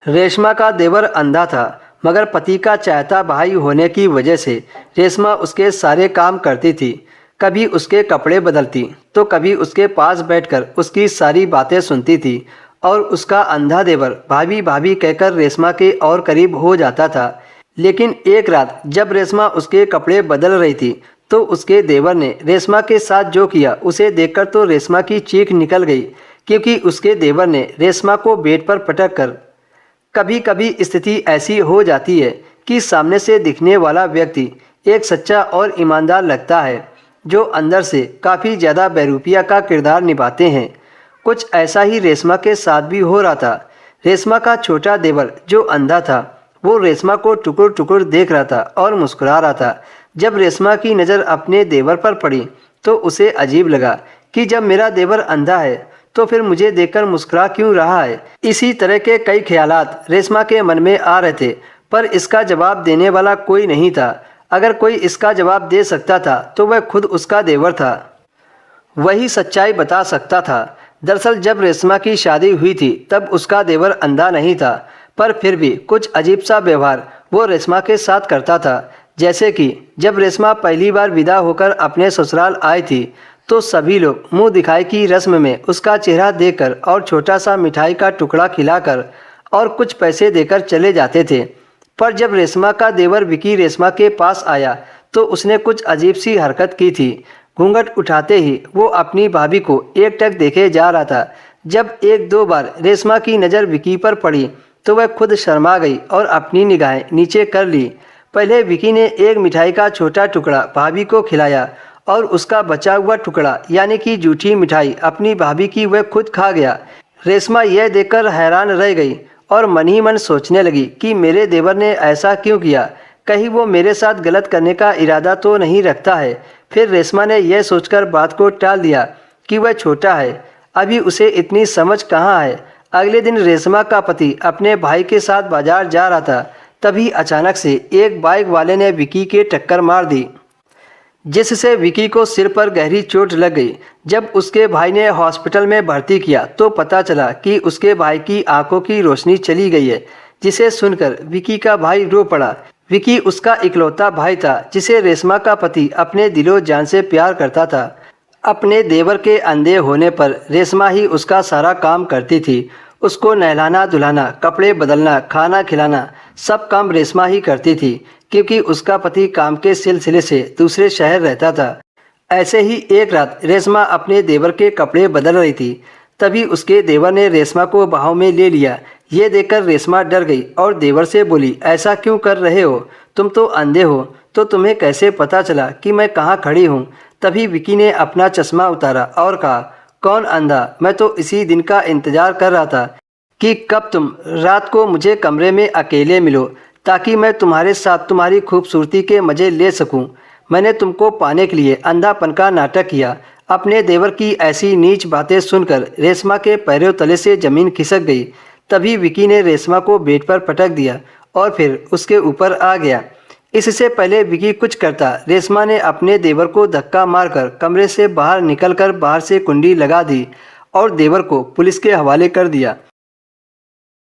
रेशमा का देवर अंधा था, मगर पति का चाहता भाई होने की वजह से रेशमा उसके सारे काम करती थी। कभी उसके कपड़े बदलती तो कभी उसके पास बैठकर उसकी सारी बातें सुनती थी। और उसका अंधा देवर भाभी भाभी कहकर रेशमा के और करीब हो जाता था। लेकिन एक रात जब रेशमा उसके कपड़े बदल रही थी तो उसके देवर ने रेशमा के साथ जो किया उसे देखकर तो रेशमा की चीख निकल गई, क्योंकि उसके देवर ने रेशमा को बेड पर पटक कर। कभी कभी स्थिति ऐसी हो जाती है कि सामने से दिखने वाला व्यक्ति एक सच्चा और ईमानदार लगता है, जो अंदर से काफ़ी ज़्यादा बहरूपिया का किरदार निभाते हैं। कुछ ऐसा ही रेशमा के साथ भी हो रहा था। रेशमा का छोटा देवर जो अंधा था, वो रेशमा को टुकुर टुकुर देख रहा था और मुस्कुरा रहा था। जब रेशमा की नज़र अपने देवर पर पड़ी तो उसे अजीब लगा कि जब मेरा देवर अंधा है तो फिर मुझे देखकर मुस्कुरा क्यों रहा है। इसी तरह के कई ख्यालात रेशमा के मन में आ रहे थे, पर इसका जवाब देने वाला कोई नहीं था। अगर कोई इसका जवाब दे सकता था तो वह खुद उसका देवर था। वही सच्चाई बता सकता था। दरअसल जब रेशमा की शादी हुई थी तब उसका देवर अंधा नहीं था, पर फिर भी कुछ अजीब सा व्यवहार वो रेशमा के साथ करता था। जैसे कि जब रेशमा पहली बार विदा होकर अपने ससुराल आई थी तो सभी लोग मुंह दिखाई की रस्म में उसका चेहरा देखकर और छोटा सा मिठाई का टुकड़ा खिलाकर और कुछ पैसे देकर चले जाते थे। पर जब रेशमा का देवर विकी रेशमा के पास आया तो उसने कुछ अजीब सी हरकत की थी। घूंघट उठाते ही वो अपनी भाभी को एकटक देखे जा रहा था। जब एक दो बार रेशमा की नज़र विकी पर पड़ी तो वह खुद शर्मा गई और अपनी निगाहें नीचे कर ली। पहले विकी ने एक मिठाई का छोटा टुकड़ा भाभी को खिलाया और उसका बचा हुआ टुकड़ा यानी कि जूठी मिठाई अपनी भाभी की वह खुद खा गया। रेशमा यह देखकर हैरान रह गई और मन ही मन सोचने लगी कि मेरे देवर ने ऐसा क्यों किया, कहीं वो मेरे साथ गलत करने का इरादा तो नहीं रखता है। फिर रेशमा ने यह सोचकर बात को टाल दिया कि वह छोटा है, अभी उसे इतनी समझ कहाँ है। अगले दिन रेशमा का पति अपने भाई के साथ बाजार जा रहा था, तभी अचानक से एक बाइक वाले ने विकी के टक्कर मार दी, जिससे विकी को सिर पर गहरी चोट लग गई। जब उसके भाई ने हॉस्पिटल में भर्ती किया तो पता चला कि उसके भाई की आंखों की रोशनी चली गई है, जिसे सुनकर विकी का भाई रो पड़ा। विकी उसका इकलौता भाई था जिसे रेशमा का पति अपने दिलो जान से प्यार करता था। अपने देवर के अंधे होने पर रेशमा ही उसका सारा काम करती थी। उसको नहलाना धुलाना, कपड़े बदलना, खाना खिलाना, सब काम रेशमा ही करती थी, क्योंकि उसका पति काम के सिलसिले से दूसरे शहर रहता था। ऐसे ही एक रात रेशमा अपने देवर के कपड़े बदल रही थी, तभी उसके देवर ने रेशमा को बाहों में ले लिया। ये देखकर रेशमा डर गई और देवर से बोली, ऐसा क्यों कर रहे हो, तुम तो अंधे हो, तो तुम्हें कैसे पता चला कि मैं कहाँ खड़ी हूँ। तभी विकी ने अपना चश्मा उतारा और कहा, कौन अंधा, मैं तो इसी दिन का इंतजार कर रहा था कि कब तुम रात को मुझे कमरे में अकेले मिलो, ताकि मैं तुम्हारे साथ तुम्हारी खूबसूरती के मज़े ले सकूं। मैंने तुमको पाने के लिए अंधापन का नाटक किया। अपने देवर की ऐसी नीच बातें सुनकर रेशमा के पैरों तले से ज़मीन खिसक गई। तभी विकी ने रेशमा को बेड पर पटक दिया और फिर उसके ऊपर आ गया। इससे पहले विकी कुछ करता, रेशमा ने अपने देवर को धक्का मारकर कमरे से बाहर निकलकर बाहर से कुंडी लगा दी और देवर को पुलिस के हवाले कर दिया।